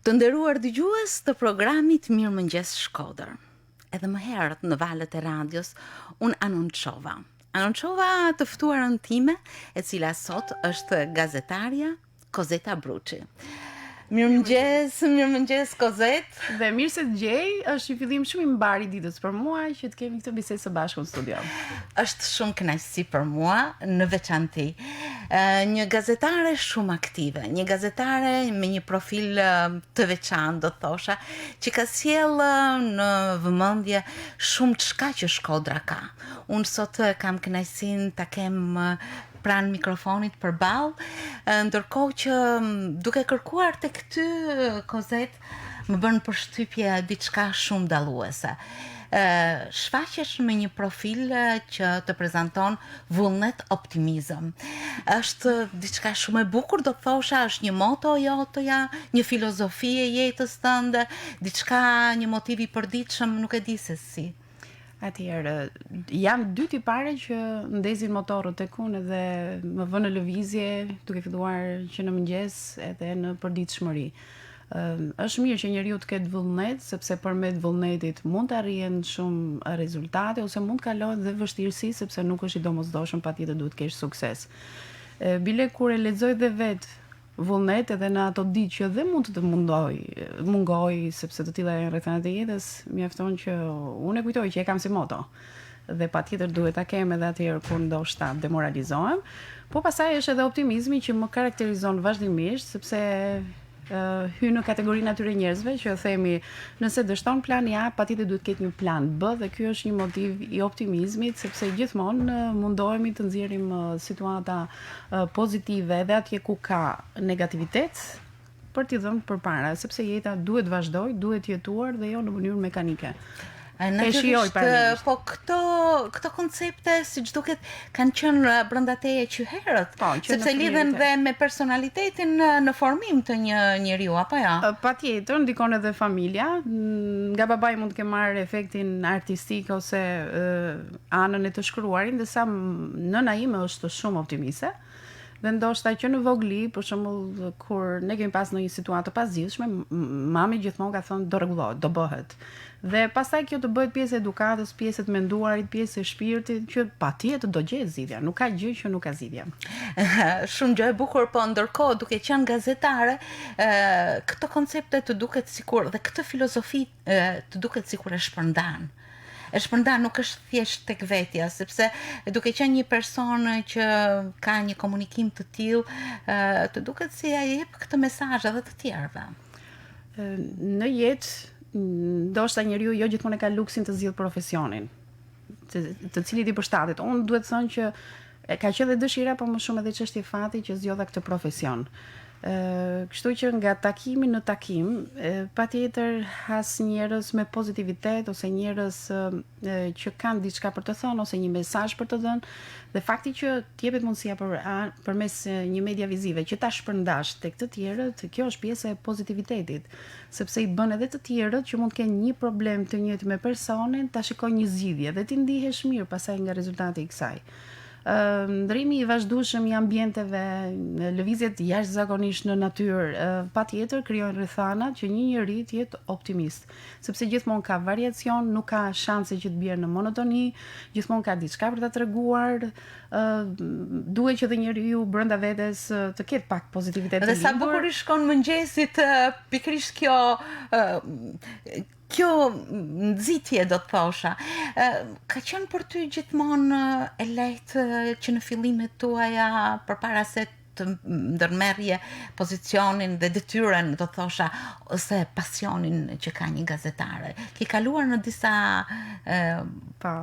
Të nderuar dëgjues të programit Mirëmëngjes Shkodër. Edhe më herët në valët e radios, unë anonçova të ftuarën time, e cila sot është gazetarja Kozeta Bruçi. Mirëmëngjes Kozet. Dhe mirë se të gjej, është një fillim shumë i mbar i ditës për mua që të kemi këtë bisedë së bashku në studio. Është shumë kënaqësi për mua, në veçantë. Një gazetare shumë aktive, një gazetare me një profil të veçantë, do thosha, që ka sjell në vëmendje shumë çka që Shkodra ka. Unë sot kam kënaqësinë ta kem pranë mikrofonit përballë, ndërkohë që duke kërkuar tek ty Kozet, më bën përshtypje diçka shumë dalluese. Shfaqesh me një profil që të prezanton vullnet optimizëm. Është diçka shumë e bukur, do thosha, është një moto jotoja, një filozofi e jetës tënde, diçka, një motiv i përditshëm, nuk e di se si. Atëherë, jam dyti pare që ndezin motorët tek unë dhe më vënë në lëvizje duke filluar që në mëngjes edhe në përditshmëri. Është mirë që njeriu të ketë vullnet, sepse përmet vullnetit mund të arrihen shumë rezultate ose mund të kalohet dhe vështirësi, sepse nuk është i domosdoshëm, patjetër duhet të kesh sukses. Bile kur e lexoj dhe vet vullnet edhe në ato ditë që dhe mund të mungoj sepse të tilla janë rrethanat e jetës, mjafton që unë e kujtoj që e kam si moto. Dhe patjetër duhet ta kem edhe atëherë kur ndoshta demoralizohem, po pastaj është edhe optimizmi që më karakterizon vazhdimisht, sepse hy në kategorinë atyre njerëzve që themi nëse dështon plan A, patjetër duhet ketë një plan B dhe ky është një motiv i optimizmit, sepse gjithmonë mundohemi të nxjerrim situata pozitive edhe atje ku ka negativitet për t'i dhënë përpara, sepse jeta duhet vazhdoj, duhet jetuar dhe jo në mënyrë mekanike. Natyrisht, po këto koncepte, siç duket, kanë qenë brenda teje që herët, sepse lidhen dhe me personalitetin në formim të një njeriu, apo jo? Patjetër, ndikon edhe familja. Nga babai mund të ketë marrë efektin artistik ose anën e të shkruarin, ndërsa nëna ime është shumë optimiste. Dhe ndoshta që në vogli, për shembull, kur ne kemi pas në një situatë të pazgjidhshme, mami gjithmonë ka thënë do rregullohet, do bëhet. Dhe pastaj kjo të bëhet pjesë e edukatës, pjesë e menduarit, pjesë e shpirtit, që patjetër do gjehet zgjidhja, nuk ka gjë që nuk ka zgjidhje. Shumë gjë e bukur, po ndërkohë duke qenë gazetare, këto koncepte të duket sikur dhe këtë filozofi të duket sikur e shpërndan. Nuk është thjesht tek vetja, sepse duke qenë një person që ka një komunikim të tillë, të duket si ai jep këtë mesazh edhe të tjerëve. Në jetë ndoshta njeriu jo gjithmonë ka luksin të zgjidh profesionin, të cilit i përshtatet. Unë duhet të thënë që ka qenë dhe dëshira, por më shumë edhe çështje fati që zgjodha këtë profesion. Kështu që nga takimi në takim, patjetër has njerëz me pozitivitet ose njerëz që kanë diçka për të thënë ose një mesazh për të dhënë, dhe fakti që t'jepet mundësia përmes një media vizive që ta shpërndash tek të tjerët, kjo është pjesë e pozitivitetit, sepse i bën edhe të tjerët që mund të kenë një problem të njëjtë me personin, ta shikojnë një zgjidhje dhe ti ndihesh mirë pasaj nga rezultati i kësaj. Ndrimi i vazhdueshëm i ambienteve, lëvizjet jashtëzakonisht në natyrë, patjetër krijojnë rrethana që një njeri të jetë optimist, sepse gjithmonë ka variacion, nuk ka shanse që të bjerë në monotoni, gjithmonë ka diçka për ta treguar, duhet që dhe njeriu brenda vetes të ketë pak pozitivitet të lindur. Dhe sa bukur i shkon mëngjesit, pikërisht kjo nxitje, do të thosha, ka qenë për ty gjithmonë e lehtë që në fillimet tuaja, përpara se të ndërmerrje pozicionin dhe detyrën, do të thosha, ose pasionin që ka një gazetare. Ke kaluar në disa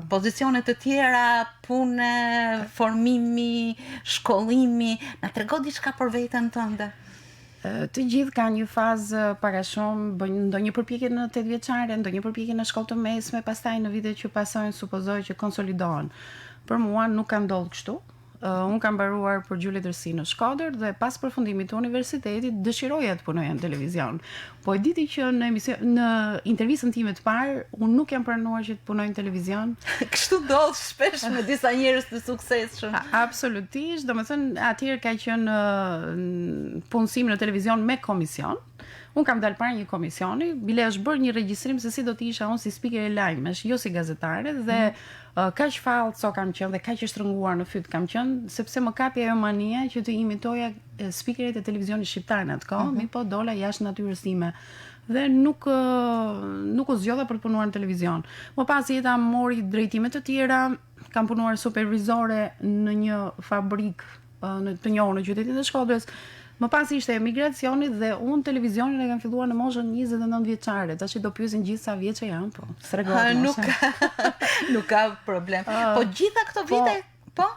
pozicione të tjera, pune, formimi, shkollimi, na trego diçka për veten tënde? Të gjithë kanë një fazë para shumë, bëjnë ndonjë përpjekje në 8 vjeçare, ndonjë përpjekje në shkollë të mesme, pastaj në vitet që pasojnë supozoj që konsolidohen. Për mua nuk ka ndodhur kështu. Unë kam mbaruar përgjithësi në Shkodër dhe pas përfundimit të universitetit dëshiroja të punoja në televizion. Po e diti që në intervistën time të parë, unë nuk jam pranuar që të punoj në televizion. Kështu ndodh shpesh me disa njerëz të suksesshëm. Absolutisht, domethënë atëherë ka qenë punësim në televizion me komision. Unë kam dalë para një komisioni, bile është bërë një regjistrim se si do të isha unë si speaker e lajmesh, jo si gazetare, dhe kaq fallco kam qenë dhe kaq e shtrënguar në fyt kam qenë, sepse më kapi ajo mania që të imitoja speakerit e televizionit shqiptar në atë kohë, mi po dola jashtë natyrës time dhe nuk u zgjodha për të punuar në televizion. Më pas jeta mori drejtime të tjera, kam punuar supervizore në një fabrikë të njohur në qytetin e Shkodrës. Më pas ishte emigracioni dhe unë televizionin e kam filluar në moshën 29 vjeçare. Tash do pyesin gjithë sa vjeç jam, po. Nuk ka problem. Po gjitha këto vite po?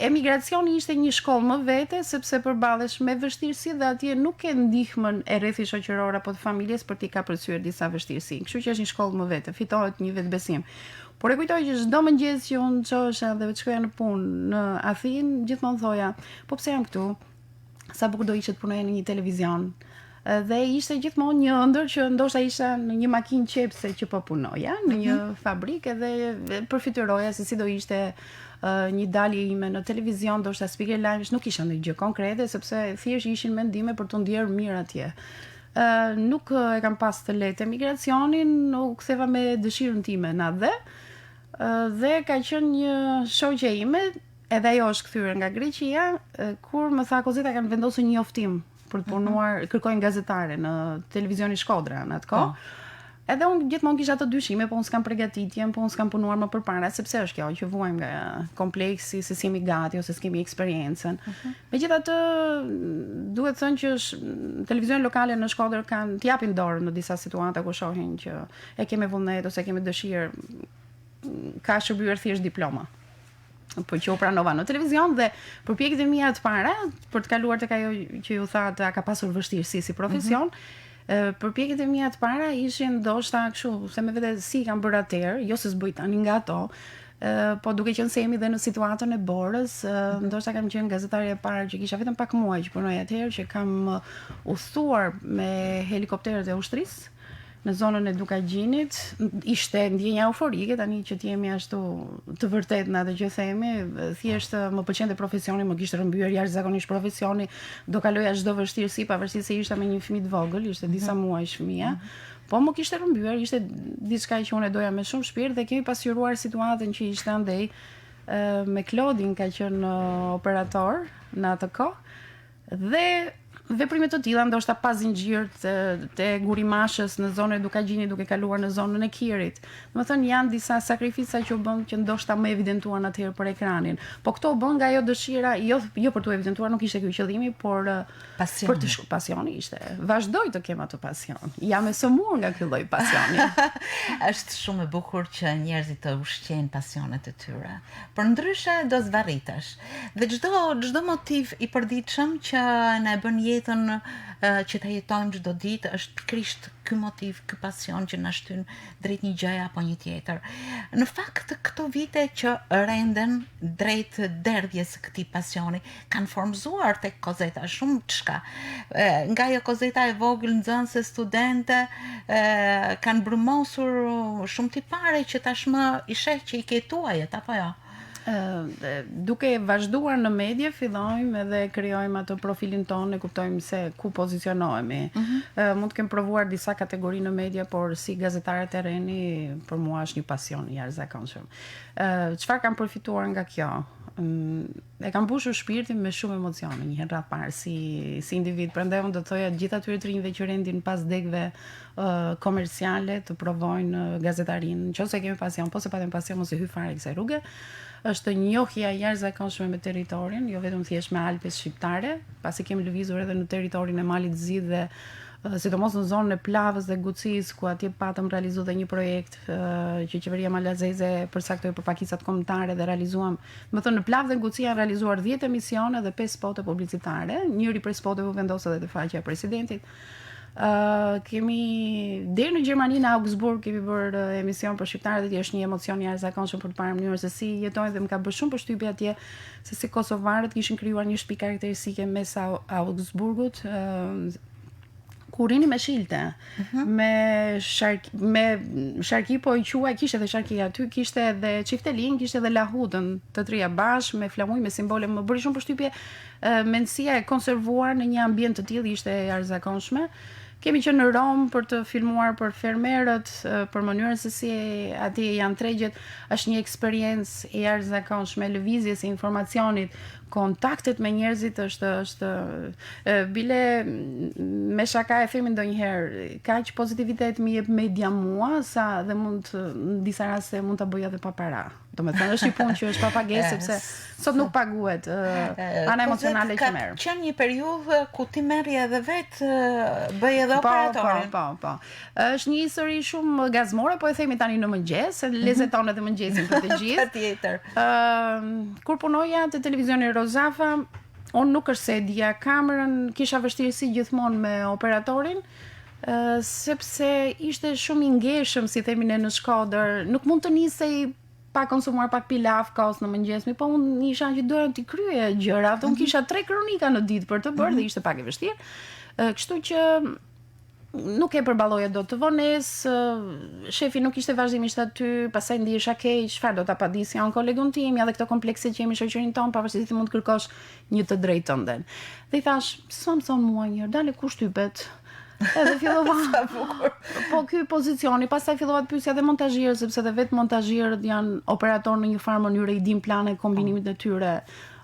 Emigracioni ishte një shkollë më vete, sepse përballesh me vështirësi dhe atje nuk ke ndihmën e rrethit shoqëror apo të familjes për t'i kapërcyer disa vështirësi. Kështu që është një shkollë më vete, fitohet një vetbesim. Por e kujtoj që çdo mëngjes që unë çohesha dhe të shkoja në punë në Athinë, gjithmonë thoja, po pse jam këtu? Sa bukur do ishte të punoja në një televizion. Dhe ishte gjithmonë një ëndër që ndoshta isha në një makinë qepse që po punoja, në një fabrikë dhe përfituroja se si do ishte një dalje ime në televizion, ndoshta speaker live, nuk isha ndonjë gjë konkrete sepse thjesht ishin mendime për të ndjerë mirë atje. Nuk e kam pas të lehtë emigracionin, u ktheva me dëshirën time në atë dhe ka qenë një shoqe ime, edhe ajo është kthyer nga Greqia, kur më tha Kozeta kanë vendosur një njoftim për të punuar, kërkojnë gazetare në televizionin Shkodra në atë kohë. Edhe unë gjithmonë kisha të dyshime, po unë s'kam përgatitjen, po unë s'kam punuar më përpara, sepse është kjo që vuajmë nga kompleksi se s'jemi gati ose s'kemi eksperiencën. Megjithatë, duhet thënë që televizionet lokale në Shkodër kanë t'japin dorë në disa situata ku shohin që e kemi vullnet ose kemi dëshirë, ka shërbyer thjesht diploma. Po që u pranova në televizion dhe përpjekjet e mia të para për të kaluar tek ajo që ju thatë ka pasur vështirësi si profesion. Përpjekjet e mia të para ishin ndoshta kështu, se me vete si kam bërë atëherë, jo se s'bëj tani nga ato, po duke qenë se jemi dhe në situatën e Borës, ndoshta kam qenë gazetare e parë që kisha vetëm pak muaj që punoj atëherë, që kam udhëtuar me helikopterët e ushtrisë në zonën e Dukagjinit. Ishte ndjenja euforike tani që t'jemi ashtu të vërtet në atë që themi, thjesht më pëlqente profesioni, më kishte rrëmbyer jashtëzakonisht profesioni, do kaloja çdo vështirësi pavarësisht se isha me një fëmijë të vogël, ishte disa muaj fëmia. Po më kishte rrëmbyer, ishte diçka që unë e doja me shumë shpirt dhe kemi pasqyruar situatën që ishte andej. Me Klodin ka qenë operator në atë kohë dhe veprime të tilla, ndoshta pas zinxhirt të Gurimashës në zonën e Dukagjinit duke kaluar në zonën e Kirit. Domethënë janë disa sakrifica që u bën që ndoshta më evidentuan atëherë për ekranin. Po këto u bën nga ajo dëshira, jo për të evidentuar, nuk ishte ky qëllimi, por për të pasioni ishte. Vazhdoj të kem atë pasion. Jam e sëmur nga ky lloj pasioni. Është shumë e bukur që njerëzit të ushqejnë pasionet e tyre. Por ndryshe do zvarritesh. Dhe çdo motiv i përditshëm që na e bën jetën që ta jetojmë çdo ditë është pikërisht ky motiv, ky pasion që na shtyn drejt një gjëje apo një tjetër. Në fakt këto vite që renden drejt derdhjes së këtij pasioni kanë formzuar tek Kozeta shumë çka. Nga ajo Kozeta e vogël nxënëse studente kanë brumosur shumë tipare që tashmë i sheh që i ke tuajet apo jo. Duke vazhduar në medje, fillojmë edhe krijojmë atë profilin tonë, e kuptojmë se ku pozicionohemi. Mund të kem provuar disa kategori në media, por si gazetare terreni për mua është një pasion i jashtëzakonshëm. Çfarë kam përfituar nga kjo? E kam mbushur shpirtin me shumë emocione një herë rreth parë si individ. Prandaj unë do të thoja gjithë atyre të rinjve që rendin pas degëve komerciale të provojnë gazetarinë. Nëse kemi pasion, po se patem pasion mos e hyj fare kësaj rruge. Është njohja e jashtëzakonshme me territorin, jo vetëm thjesht me Alpes shqiptare, pasi kemi lëvizur edhe në territorin e Malit të Zi dhe sidomos në zonën e Plavës dhe Gucis, ku atje patëm realizu dhe një projekt që qeveria malazeze përcaktoi për pakicat kombëtare dhe realizuam. Do të thonë në Plavë dhe Guci janë realizuar 10 emisione dhe 5 spote publicitare. Njëri prej spoteve u vendos edhe te faqja e presidentit. Kemi deri në Gjermani, në Augsburg kemi bërë emision për shqiptarët dhe është një emocion i jashtëzakonshëm për të parë mënyrën se si jetojnë dhe më ka bërë shumë përshtypje atje se si kosovarët kishin krijuar një shtëpi karakteristike mes Augsburgut, ku rrini me shilte, me sharki po i quaj, kishte edhe sharki aty, kishte edhe çiftelin, kishte edhe lahutën, të trija bashkë me flamuj, me simbole, më bëri shumë përshtypje mendësia e konservuar në një ambient të tillë ishte e jashtëzakonshme. Kemi qenë në Rom për të filmuar për fermerët, për mënyrën se si atje janë tregjet. Është një eksperiencë e jashtëzakonshme lëvizjes së informacionit, kontaktet me njerëzit është bile me shaka e themi ndonjëherë, kaq pozitivitet më jep media mua sa dhe në disa raste mund ta bëj edhe pa para. Domethënë është një punë që është pa pagesë sepse sot nuk paguhet ana emocionale që merr. Ka qenë një periudhë ku ti merrje edhe vetë bëj edhe operatorin. Po. Është një histori shumë gazmore, po e themi tani në mëngjes, lezeton edhe mëngjesin për të gjithë. Patjetër. Kur punoja te televizioni Rozafa, unë nuk është se dija kamerën, kisha vështirësi gjithmonë me operatorin. Sepse ishte shumë i ngeshëm, si themi ne në Shkodër, nuk mund të nisej pa konsumuar pak pilaf kos në mëngjes, po unë isha që doja t'i krye gjërat, unë kisha 3 kronika në ditë për të bërë dhe ishte pak e vështirë. Kështu që nuk e përballoja dot të vones, shefi nuk ishte vazhdimisht aty, pastaj ndihesha keq, çfarë do ta padisja unë kolegun tim, ja dhe këto komplekse që jemi në shoqërinë tonë, pavarësisht se mund të kërkosh një të drejtë tënden. Dhe i thash, s'm thon mua një, dale ku shtypet. Edhe fillova. Po ky pozicioni, pastaj fillova të pyesja dhe montazhierët, sepse edhe vetë montazhierët janë operatorë në një farë mënyrë, i din planet kombinimit të tyre.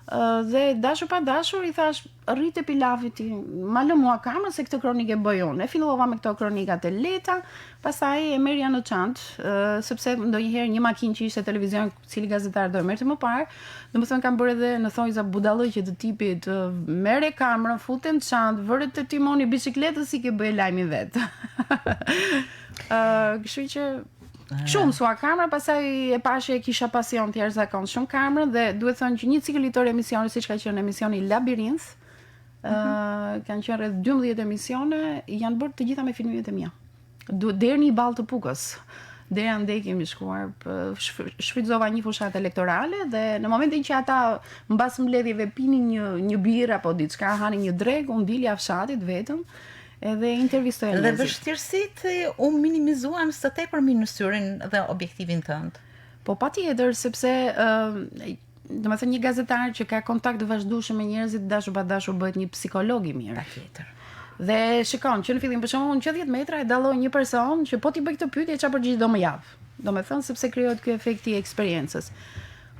Dhe dashur pa dashur i thash, rrit e pilafit ti, ma lë mua kamerën se këtë kronikë e bëj unë. E fillova me këto kronikat e lehta, pastaj e merrja në çantë, sepse ndonjëherë një makinë që ishte televizion, cili gazetar do e merrte më parë, domethënë kam bërë edhe në thonjza budallëqe të tipit, merre kamerën, futen në çantë, vëre te timoni biçikletës si ke bëj lajmin vet. Kështu që shumë sua kamera, pastaj e pashë kisha pasion të jashtëzakonshëm kamerën dhe duhet thënë që një cikël litor emisioni siç ka qenë emisioni Labirinth, kanë qenë rreth 12 emisione, janë bërë të gjitha me filmimet e mia. Deri në ballë të Pukës. Deri andej kemi shkuar, shfrytëzova një fushat elektorale dhe në momentin që ata mbas mbledhjeve pinin një birë apo diçka, hanin një dreg, unë dilja fshatit vetëm. Edhe intervistoja njerëzit. Dhe vështirësitë u minimizuan së tepër minusyrin dhe objektivin tënd. Po patjetër, sepse domethënë një gazetar që ka kontakt të vazhdueshëm me njerëzit, dashur pa dashur bëhet një psikolog i mirë. Patjetër. Dhe shikon që në fillim për shembull në 10 metra e dallon një person që po ti bëj këtë pyetje çfarë përgjigj do më jap. Domethënë sepse krijohet ky efekti i eksperiencës.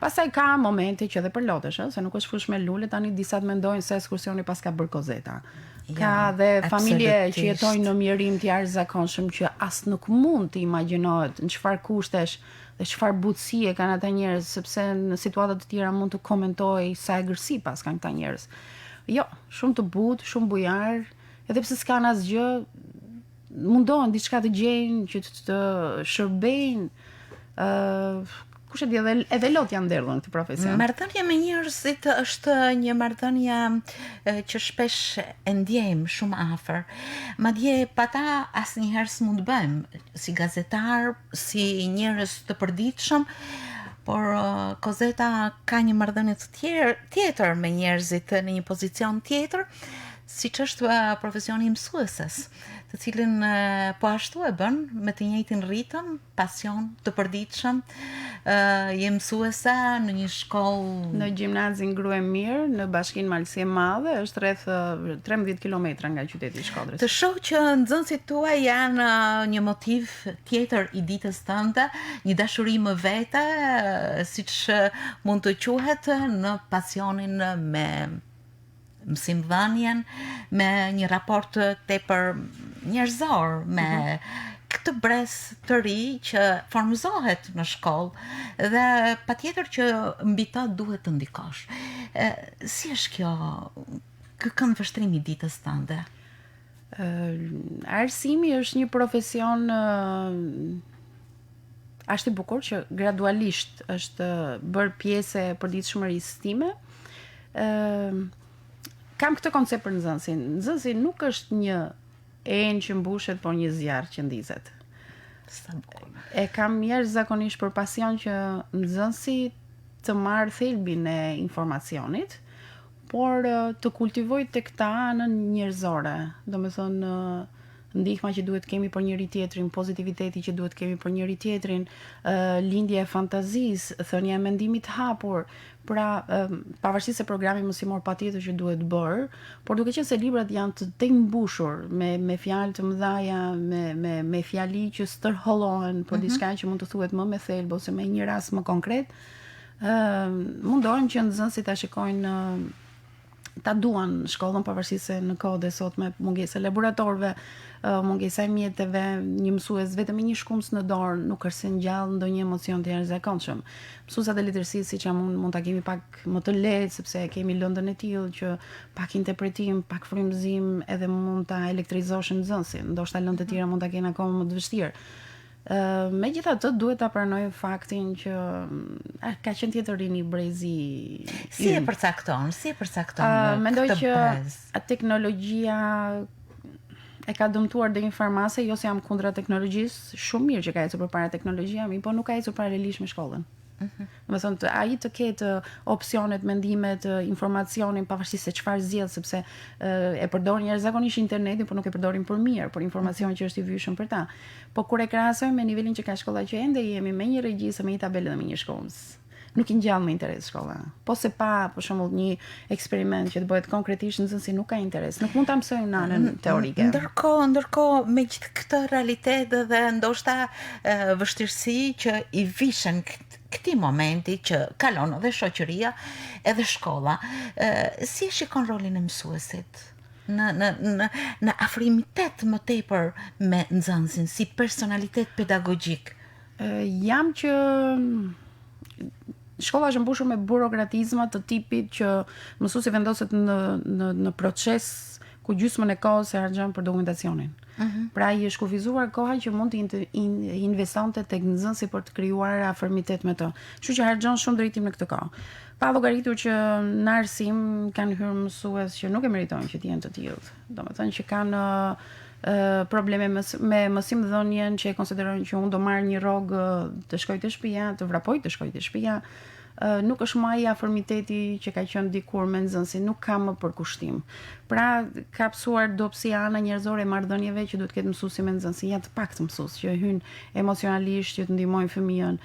Pastaj ka momente që edhe përlotesh, se nuk është fush me lule, tani disa të mendojnë se ekskursioni pas ka bërë kozeta. Ka dhe familje që jetojnë në mjerim të jashtëzakonshëm që as nuk mund të imagjinohet në çfarë kushtesh dhe çfarë butësie kanë ata njerëz, sepse në situata të tjera mund të komentoj sa egërsi pas kanë këta njerëz. Jo, shumë të butë, shumë bujar, edhe pse s'kan asgjë, mundohen diçka të gjejnë që të shërbejnë. Kush e di, edhe lot janë derdhur në këtë profesion. Marrëdhënia me njerëzit është një marrëdhënie që shpesh e ndjejmë shumë afër. Madje pa ta asnjëherë s'mund të bëjmë si gazetar, si njerëz të përditshëm, por Kozeta ka një marrëdhënie tjetër me njerëzit në një pozicion tjetër, siç është profesioni i mësueses, të cilën po ashtu e bën me të njëjtin ritëm, pasion të përditshëm. Je mësuese në një shkollë në gjimnazin Gruemir në Bashkinë Malësi e Madhe, është rreth 13 kilometra nga qyteti i Shkodrës. Të shoh që nxënësit tuaj janë një motiv tjetër i ditës tënde, një dashuri më vete, siç mund të quhet, në pasionin me mësimdhënien, me një raport tepër njerëzor, me këtë brez të ri që formëzohet në shkollë dhe patjetër që mbi të duhet të ndikosh. Si është kjo këndvështrimi i ditës tënde? Arsimi është një profesion ashtë i bukur që gradualisht është bërë pjesë e përditshmërisë time. Kam këtë koncept për nxënësin. Nxënësi nuk është një enë që mbushet, por një zjarr që ndizet. E kam jashtëzakonisht për pasion që nxënësi të marrë thelbin e informacionit, por të kultivoj tek ta anën njerëzore. Domethënë ndihma që duhet kemi për njëri tjetrin, pozitiviteti që duhet kemi për njëri tjetrin, lindja e fantazisë, thënia e mendimit hapur. Pra, pavarësisht se programi mësimor patjetër që duhet bërë, por duke qenë se librat janë të tejmbushur me fjalë të mëdha, me fjali që stërhollohen për diçka që mund të thuhet më me thelb ose me një rast më konkret, mundohen që nxënësit ta shikojnë ta duan shkollën pavarësisht se në kohë sot me mungesë e laboratorëve, mungesa e mjeteve, një mësues vetëm me një shkums në dorë nuk kërcen gjallë ndonjë emocion të jashtëzakonshëm. Mësuesat e letërsisë siç mund ta kemi pak më të lehtë sepse kemi lëndën e tillë që pak interpretim, pak frymëzim edhe mund ta elektrizosh nxënësin. Ndoshta lëndë të tjera mund ta kenë akoma më të vështirë. Megjithatë duhet ta pranoj faktin që ka qenë tjetër rini brezi. Si e përcakton mendoj këtë që brez? Teknologjia e ka dëmtuar dhe informase, jo se jam kundra teknologjisë, shumë mirë që ka ecur përpara teknologjia, po nuk ka ecur paralelisht me shkollën. Do të thonë ai të ketë opsionet, mendimet, informacionin pavarësisht se çfarë zgjedh, sepse e përdorin jashtëzakonisht internetin, por nuk e përdorin për mirë, për informacion që është i vyeshëm për ta. Po kur e krahasojmë me nivelin që ka shkolla që ende jemi me një regjistë, me një tabelë dhe me një shkollës, nuk i ngjall me interes shkolla. Po se pa, për shembull, një eksperiment që të bëhet konkretisht, nxënësi nuk ka interes. Nuk mund ta mësojnë në anën teorike. Ndërkohë me gjithë këtë realitet dhe ndoshta vështirësi që i vishën këtij momenti që kalon edhe shoqëria, edhe shkolla, si e shikon rolin e mësuesit në afrimitet më tepër me nxënësin si personalitet pedagogjik? Jam që shkolla është mbushur me burokratizma të tipit që mësuesi vendoset në proces ku gjysmën e kohës e harxhon për dokumentacionin. Pra i është kufizuar koha që mund të investonte tek nxënësi për të krijuar afërmitet me të. Kështu që harxhon shumë drejtim në këtë kohë. Pa llogaritur që në arsim kanë hyrë mësues që nuk e meritojnë që të jenë të tillë. Domethënë që kanë probleme me mësimdhënien, që e konsiderojnë që unë do marr një rrogë të shkoj te shtëpia, të vrapoj të shkoj te shtëpia. Nuk është më ai afërmiteti që ka qenë dikur me nxënësin, nuk ka më përkushtim. Pra ka psuar dobësia ana njerëzore e marrëdhënieve që duhet ketë mësuesi me nxënësin, janë të paktë mësues që hyn emocionalisht që të ndihmojnë fëmijën.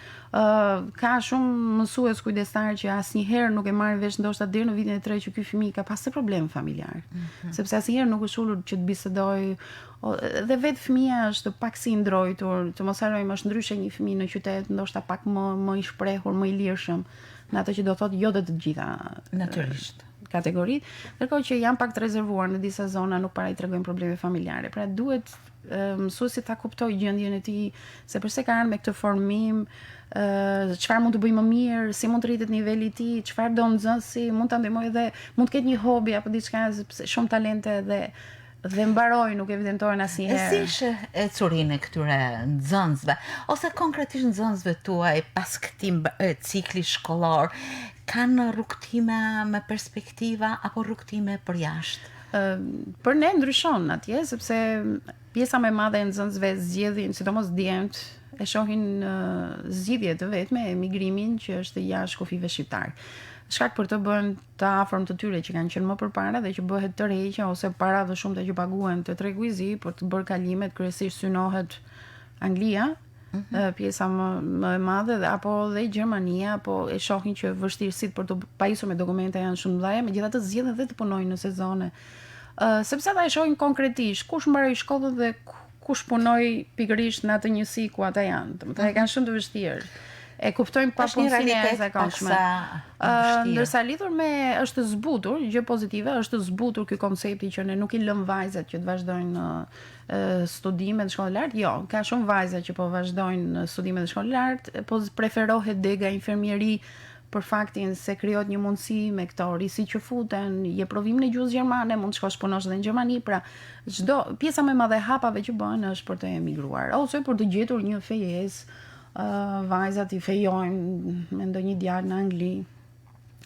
Ka shumë mësues kujdestar që asnjëherë nuk e marrin vesh ndoshta deri në vitin e 3 që ky fëmijë ka pasur problem familjar. Sepse asnjëherë nuk është ulur që të bisedoj. Dhe vetë fëmia është pak si ndrojtur, të mos harrojmë është ndryshe një fëmijë në qytet, ndoshta pak më i shprehur, më i lirshëm, në atë që do thotë jo dhe të gjitha natyrisht kategoritë, ndërkohë që janë pak të rezervuar në disa zona, nuk para i tregojnë probleme familjare. Pra duhet mësuesi ta kuptojë gjendjen e tij, se pse ka ardhur me këtë formim, çfarë mund të bëjë më mirë, si mund të rritet niveli i tij, çfarë do nxënësi, mund ta ndihmojë dhe mund të ketë një hobi apo diçka, sepse shumë talente dhe mbaroj nuk evidentojnë asnjëherë. Si është ecurinë e këtyre nxënësve ose konkretisht nxënësve tuaj pas këtij cikli shkollor, kanë rrugtime me perspektiva apo rrugtime për jashtë? Për ne ndryshon atje, sepse pjesa më e madhe e nxënësve zgjedhin, sidomos djemt, e shohin zgjidhje të vetme emigrimin që është jashtë kufive shqiptar. Shkak për të bën të afërm të tyre që kanë qenë më përpara dhe që bëhet tërheqja ose para dhe shumta që paguhen të tregu i zi për të bërë kalimet, kryesisht synohet Anglia, pjesa më e madhe, apo dhe Gjermania, apo e shohin që vështirësitë për të pajisur me dokumenta janë shumë mëdha, megjithatë zgjedhin dhe të punojnë në sezone. Sepse ata e shohin konkretisht kush mbaroi shkollën dhe kush punoi pikërisht në atë njësi ku ata janë. Domethënë kanë shumë të vështirë. E kuptojmë pa punësinë e zakonshme. Ndërsa lidhur me është zbutur, gjë pozitive, është zbutur ky koncepti që ne nuk i lëm vajzat që të vazhdojnë studimet në shkollë lart. Jo, ka shumë vajza që po vazhdojnë studimet në shkollë lart, po preferohet dega infermieri për faktin se krijohet një mundësi me këto risi që futen, je provimin e gjuhës gjermane, mund të shkosh punosh edhe në Gjermani, pra çdo pjesa më e madhe e hapave që bën është për të emigruar ose për të gjetur një fejesë. Vajzat i fejojnë me ndonjë djalë në Angli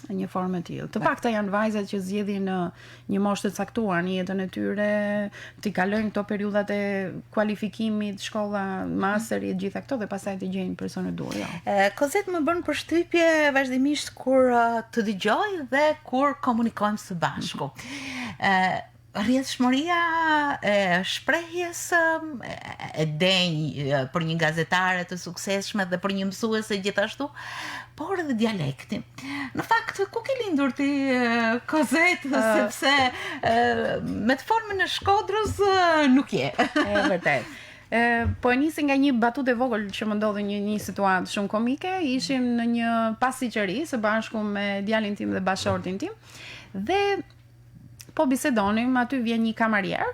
në një formë të tillë. Të pakta janë vajzat që zgjedhin një moshë të caktuar në jetën e tyre, të kalojnë këto periudhat e kualifikimit, shkolla, master e gjitha këto dhe pastaj të gjejnë personin e duhur. Jo. Kozet më bën përshtypje vazhdimisht kur të dëgjoj dhe kur komunikojmë së bashku. rrjedhshmëria e shprehjes e denj për një gazetare të suksesshme dhe për një mësuese gjithashtu, por edhe dialekti. Në fakt, ku ke lindur ti, Kozet, sepse me të formën e Shkodrës nuk je. E vërtet. Po e nisi nga një batutë e vogël që më ndodhi një situatë shumë komike. Ishim në një pasqyqëri së bashku me djalin tim dhe bashortin tim dhe po bisedonim, aty vjen një kamarier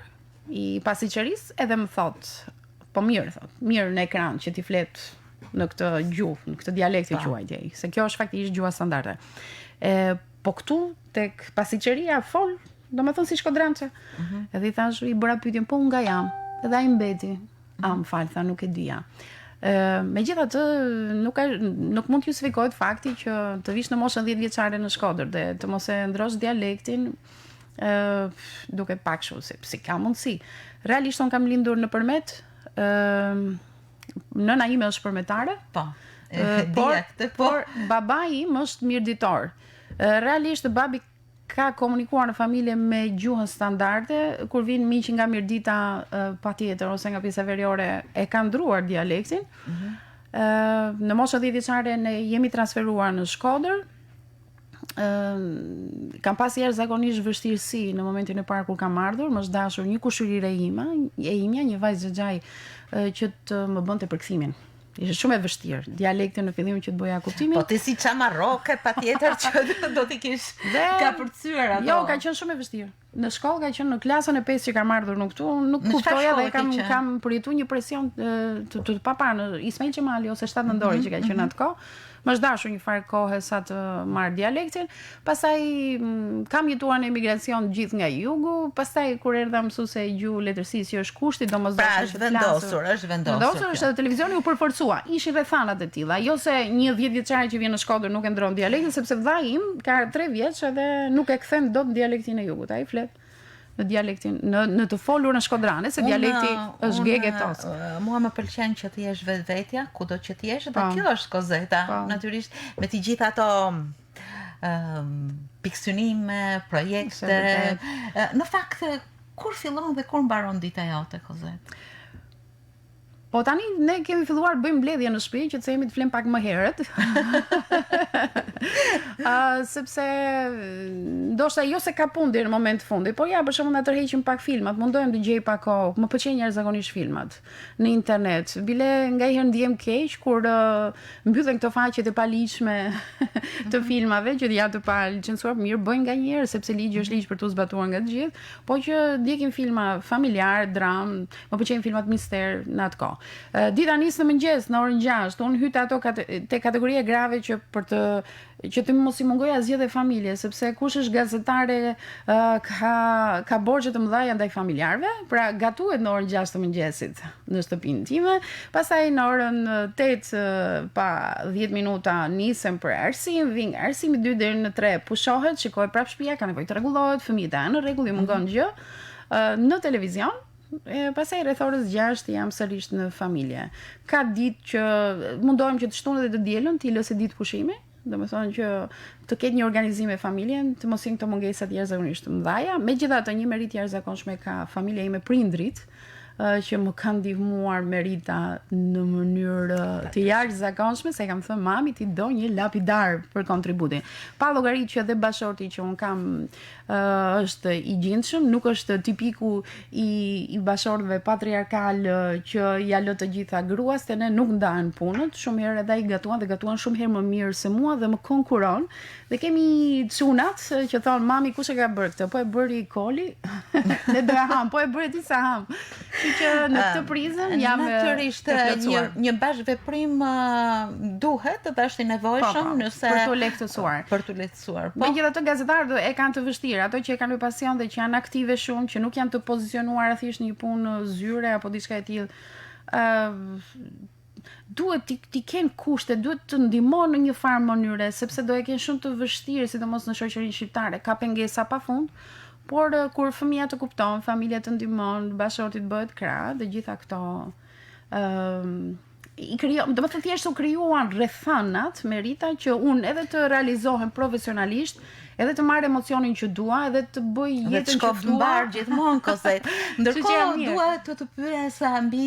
i pasqyqërisë edhe më thot, po mirë në ekran që ti flet në këtë gjuhë, në këtë dialekt e quajtje, se kjo është faktikisht gjuha standarde. Po këtu tek pasqyqëria fol, domethënë si shkodrançe. Edhe i thash, i bëra pyetjen, po nga jam, edhe ai mbeti. Më falë, tha, nuk e dija. Megjithatë, nuk mund t'ju sfikohet fakti që të vish në moshën 10 vjeçare në Shkodër dhe të mos e ndrosh dialektin, duket pak kështu, si ka mundësi. Realisht unë kam lindur nëpërmet, nëna ime është përmetare, por baba im është mirëditor. Realisht babi ka komunikuar në familje me gjuhën standarde, kur vinë miqi nga Mirdita patjetër ose nga pjesa veriore e ka ndruar dialektin. Në moshën 10 vjeçare ne jemi transferuar në Shkodër. Kam pas jashtëzakonisht vështirësi në momentin e parë kur kam ardhur, më është dashur një kushërire imja, një vajzë xhaxhaj që të më bënte përkthimin. Ishte shumë e vështirë. Dialekti në fillim që të bëja kuptimin. Po ti si çamarroke patjetër që do t'i kish ka përcyer ato. Jo, ka qenë shumë e vështirë. Në shkollë ka qenë në klasën e 5 që kam ardhur në këtu, nuk kuptoja dhe kam përjetuar një presion të paparë në Ismail Qemali ose 7 nëntori që ka qenë atë kohë. Më është dashur një farë kohë sa të marr dialektin. Pastaj kam jetuar në emigracion gjithë nga jugu, pastaj kur erdha mësuese e gjuhë letërsisë që është kushti, domosdoshmë është vendosur. Vendosur është edhe televizioni u përforcua. Ishin rrethanat e tilla. Jo se një 10 vjeçare që vjen në Shkodër nuk e ndron dialektin, sepse vllai im ka 3 vjeç edhe nuk e kthen dot dialektin e jugut. Ai flet në dialektin, në të folur në shkodrane, se dialekti është gege tosk. Mua më pëlqen që të jesh vetvetja, kudo që të jesh, dhe kjo është Kozeta, natyrisht, me të gjitha ato pikësynime, projekte. Në fakt, kur fillon dhe kur mbaron dita jote, Kozet? Po tani ne kemi filluar të bëjmë mbledhje në shtëpi që të themi të flim pak më herët. Sepse ndoshta jo se ka punë deri në moment fundit, por ja për shembull na tërheqim pak filmat, mundohem të gjej pak kohë. Më pëlqejnë jashtëzakonisht filmat në internet. Bile nganjëherë ndiem keq kur mbyllen këto faqet e paligjshme të filmave që janë të palicencuar, mirë bëjnë nganjëherë sepse ligji është ligj për tu zbatuar nga të gjithë, po që ndjekim filma familjar, dram, më pëlqejnë filmat mister në atë kohë. Dita nis në mëngjes në orën 6, unë hyta ato te kategoria grave që që të mos i mungoj asgjë dhe familje, sepse kush është gazetare ka borxhe të mëdha ndaj familjarëve, pra gatuhet në orën 6 të mëngjesit në shtëpinë time, pastaj në orën 8 pa 10 minuta nisem për arsim, vin arsimi 2 deri në 3 pushohet, shikohet prapë shtëpia, ka nevojë të rregullohet, fëmijët janë në rregull, i mungon gjë. Në televizion pastaj rreth orës 6 jam sërish në familje. Ka ditë që mundohem që të shtunën dhe të dielën, ti lëse ditë pushimi, domethënë që të ketë një organizim me familjen, të mos jenë këto mungesat jashtëzakonisht të mëdha. Megjithatë, një merit jashtëzakonshme ka familja ime prindrit, që më kanë ndihmuar merita në mënyrë të jashtëzakonshme, se kam thënë mami ti do një lapidar për kontributin. Pa llogarit që edhe bashorti që un kam është i gjendshëm, nuk është tipiku i bashortëve patriarkal që ja lë të gjitha gruas, te ne nuk ndahen punët, shumë herë edhe ai gatuan dhe gatuan shumë herë më mirë se mua dhe më konkuron. Dhe kemi çunat që thon mami kush e ka bërë këtë? Po e bëri Koli. Ne do e ham, po e bëri ti sa ham. Që në këtë prizën jam natyrisht një bashkëveprim duhet dhe është i nevojshëm nëse për të lehtësuar. Megjithatë gazetarët e kanë të vështirë, ato që e kanë me pasion dhe që janë aktive shumë, që nuk janë të pozicionuar thjesht në një punë zyre apo diçka e tillë. Duhet ti kenë kushte, duhet të ndihmon në një farë mënyre, sepse do e kenë shumë të vështirë, sidomos në shoqërinë shqiptare, ka pengesa pafund. Por kur fëmia të kupton, familja të ndihmon, bashorti të bëhet krah, dhe gjitha këto do të thënë thjesht u krijuan rrethonat me Rita që unë edhe të realizohem profesionalisht, edhe të marr emocionin që dua, edhe të bëj jetën që dua. Mbar gjithmonë Kozet. Ndërkohë dua të pyes mbi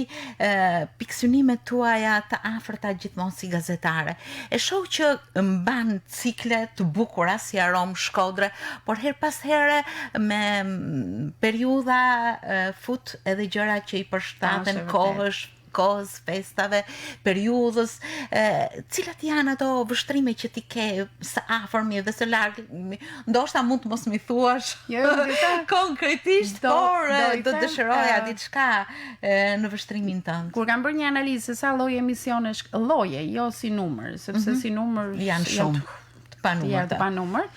pikësynimet tuaja të afërta gjithmonë si gazetare. E shoh që mban cikle të bukura si Arom Shkodre, por her pas here me periudha fut edhe gjëra që i përshtaten kohës, festave, periudhës, cilat janë ato vështrime që ti ke së afërmi dhe së larg, ndoshta mund të mos mi thuash konkretisht, por do dëshiroja diçka në vështrimin tënd. Kur kam bërë një analizë se sa lloje emisionesh, lloje, jo si numër, sepse si numër janë shumë të panumër.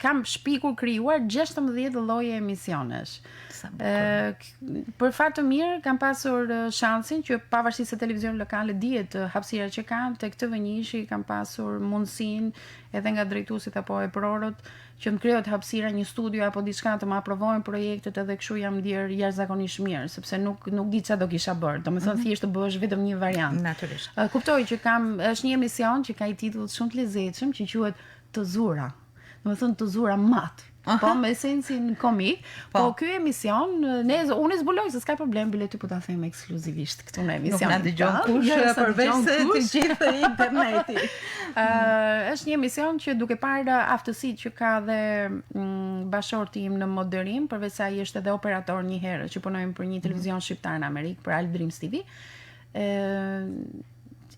Kam shpikur krijuar 16 lloje emisionesh. Për fat të mirë kam pasur shansin që pavarësisht se televizion lokale dihet hapësira që kam, tek këtë vënjishi kam pasur mundësinë edhe nga drejtuesit apo e prorët që më krijohet hapësira një studio apo diçka të më aprovojnë projektet edhe kështu jam ndier jashtëzakonisht mirë, sepse nuk di çfarë do kisha bërë. Domethënë thjesht të bësh vetëm një variant. Natyrisht. Kuptoj që është një emision që ka një titull shumë të lezetshëm që quhet Të Zura. Domethënë Të Zura mat. Po me esencin komik, po ky emision unë zbuloj se s'ka problem, bile ty po ta them ekskluzivisht këtu në emision. Nuk na dëgjon kush përveç se të gjithë interneti. Është një emision që duke parë aftësitë që ka dhe bashorti im në moderim, përveç se ai është edhe operator një herë që punojmë për një televizion shqiptar në Amerikë, për Al Dreams TV.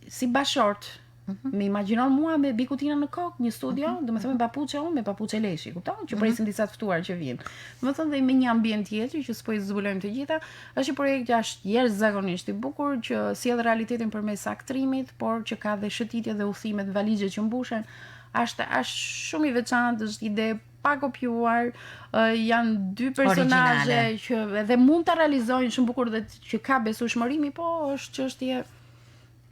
Si bashort me imagjinon mua me bikutina në kokë, një studio, domethënë me papuçe unë, me papuçe leshi, kupton? Që presin disa të ftuar që vijnë. Domethënë dhe me një ambient tjetër që s'po i zbulojmë të gjitha, është një projekt që është jashtëzakonisht i bukur, që sjell realitetin përmes aktrimit, por që ka dhe shëtitje dhe udhime të valixhe që mbushen. Është shumë i veçantë, është ide pa kopjuar, janë dy personazhe që edhe mund ta realizojnë shumë bukur dhe që ka besueshmërimi, po është çështje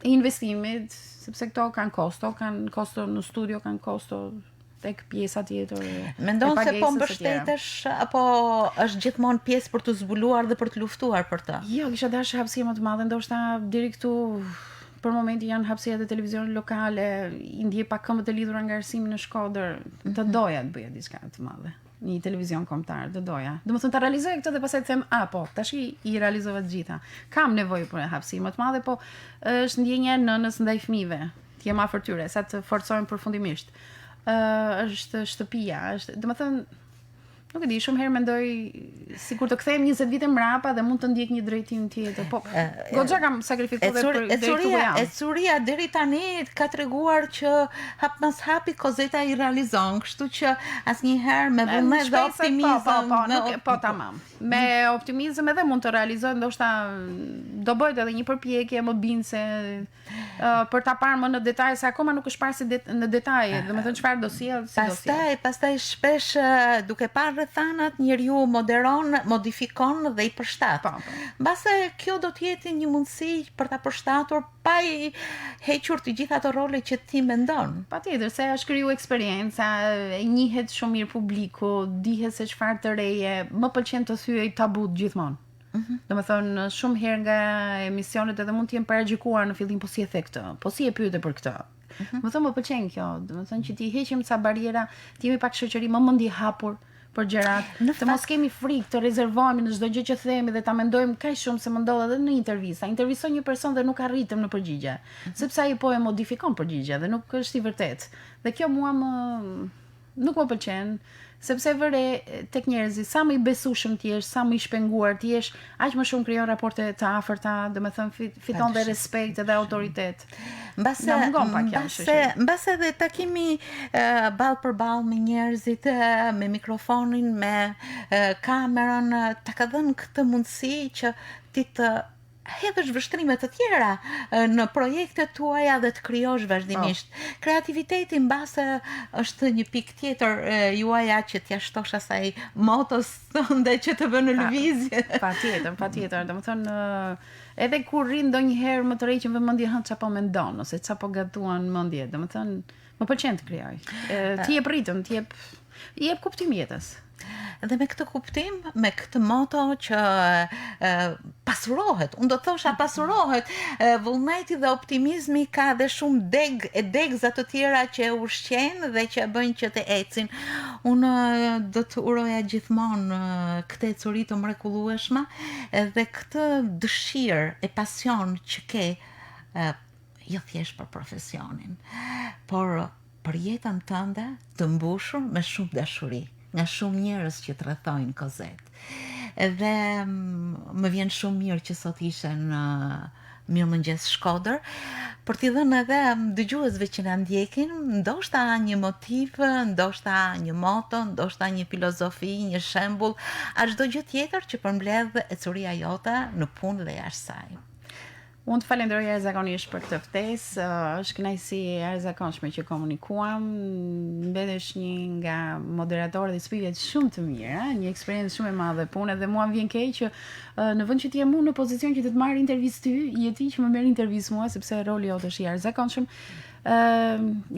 e investimit, sepse këto kanë kosto në studio, kanë kosto tek pjesa tjetër. Mendon se po mbështetesh apo është gjithmonë pjesë për të zbuluar dhe për të luftuar për të? Jo, kisha dashur hapësirë më të madhe, ndoshta deri këtu për momentin janë hapësirat e televizionit lokale, i ndjej pak këmbët e lidhura nga arsimi në Shkodër, të doja të bëja diçka të madhe. Një televizion kombëtar, të doja. Domethënë ta realizoj këtë dhe pastaj të them, po, tash i realizova të gjitha. Kam nevojë për hapësirë më të madhe, po është ndjenja e nënës ndaj fëmijëve. Të jem afër tyre, sa të forcojmë përfundimisht. Është shtëpia, domethënë nuk e di, shumë herë mendoj sikur të kthehem 20 vite mbrapa dhe mund të ndjek një drejtim tjetër. Po, goxha kam sakrifikuar për drejtuar. Ecuria deri tani ka treguar që hap pas hapi Kozeta i realizon, kështu që asnjëherë me vullnet dhe optimizëm. Po, tamam. Me optimizëm edhe mund të realizoj, ndoshta do bëhet edhe një përpjekje më bindse për ta parë më në detaj, se akoma nuk është parë në detaj, domethënë çfarë do sjell, si do sjell. Pastaj shpesh duke parë rrethanat, njeriu moderon, modifikon dhe i përshtat. Mbase kjo do të jetë një mundësi për ta përshtatur pa i hequr të gjitha ato role që ti mendon. Patjetër, se është kriju eksperjenca, njihet shumë mirë publiku, dihet se çfarë të reje, më pëlqen të thyej tabut gjithmonë. Domethënë shumë herë nga emisionet edhe mund të jenë paragjikuar në fillim, po si e the këtë, po si e pyete për këtë. Më pëlqen kjo, domethënë që ti heqim ca bariera, ti jemi pak shoqëri më mendje hapur për gjërat, të mos kemi frikë, të rezervohemi në çdo gjë që themi dhe ta mendojmë kaq shumë se më ndodh edhe në intervista. Intervistoj një person dhe nuk arritëm në përgjigje, sepse ai po e modifikon përgjigjen dhe nuk është i vërtetë. Dhe kjo mua nuk më pëlqen, sepse vëre tek njerëzit sa më i besueshëm ti je, sa më i shpenguar ti je, aq më shumë krijon raporte të afërta, domethënë fiton dhe respekt dhe autoritet. Mbase edhe takimi ball për ball me njerëzit, me mikrofonin, me kamerën, ta ka dhënë këtë mundësi që ti të hedhësh vështrime të tjera në projektet tuaja dhe të krijosh vazhdimisht. Kreativiteti mbase është një pikë tjetër juaja që t'ja shtosh asaj motos ndaj që të vënë në lëvizje. Patjetër. Domethënë edhe kur rrin ndonjëherë më të rreqim vëmendje çapo mendon ose çapo gatuan mendje, domethënë më pëlqen të krijoj. Ti jep ritëm, ti jep I jep kuptim jetës. Dhe me këtë kuptim, me këtë moto që pasurohet, unë do të thosha pasurohet, vullneti dhe optimizmi ka dhe shumë degza të tjera që ushqen dhe që bëjnë që të ecin. Unë do të uroja gjithmonë këtë ecuri të mrekullueshme dhe këtë dëshirë e pasion që ke, jo thjesht për profesionin, por për jetën tënde të mbushur me shumë dashuri nga shumë njerëz që të rrethojnë Kozet. Dhe më vjen shumë mirë që sot ishe në Mirëmëngjes Shkodër, për t'i dhënë edhe dëgjuesve që na ndjekin, ndoshta një motiv, ndoshta një moto, ndoshta një filozofi, një shembull, a çdo gjë tjetër që përmbledh ecuria jote në punë dhe jashtë saj. Unë të falenderoj jashtëzakonisht për këtë ftesë, është kënaqësi e jashtëzakonshme që komunikuam, mbetesh një nga moderatorët e spikjet shumë të mirë, një eksperiencë shumë e madhe pune dhe mua më vjen keq që në vend që të jem unë në pozicion që të marr intervistë ty, je ti që më merr intervistë mua sepse roli jot është i jashtëzakonshëm.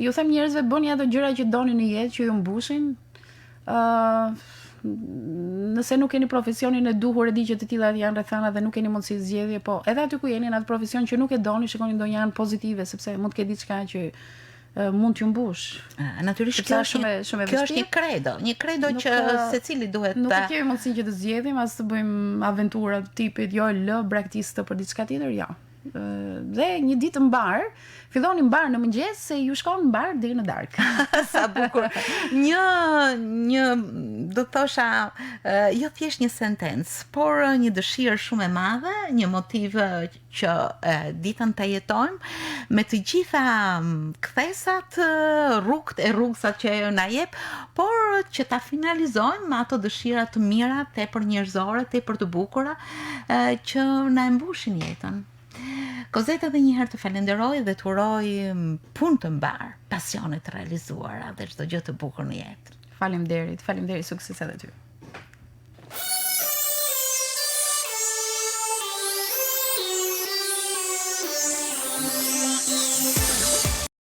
Ju them njerëzve bëni ato gjëra që doni në jetë, që ju mbushin. Nëse nuk keni profesionin e duhur, e di që të tilla janë rrethana dhe nuk keni mundësi zgjedhje, po edhe aty ku jeni në atë profesion që nuk e doni, shikoni ndonjë anë pozitive sepse mund të ketë diçka që mund t'ju mbush. Natyrisht kjo është një kredo që secili duhet Nuk e kemi mundësi që të zgjedhim, as të bëjmë aventura të tipit jo lë braktistë për diçka tjetër, jo. Dhe një ditë mbar, filloni mbar në mëngjes se ju shkon mbar deri në darkë. Sa bukur. Një do të thosha jo thjesht një sentencë, por një dëshirë shumë e madhe, një motiv që ditën ta jetojmë me të gjitha kthesat, rrugësat që na jep, por që ta finalizojmë me ato dëshira të mira, tepër njerëzore, tepër të bukura, që na e mbushin jetën. Kozet, edhe një herë të falenderoj dhe të uroj punë të mbar, pasione të realizuara dhe çdo gjë të bukur në jetë. Faleminderit, sukses edhe ty.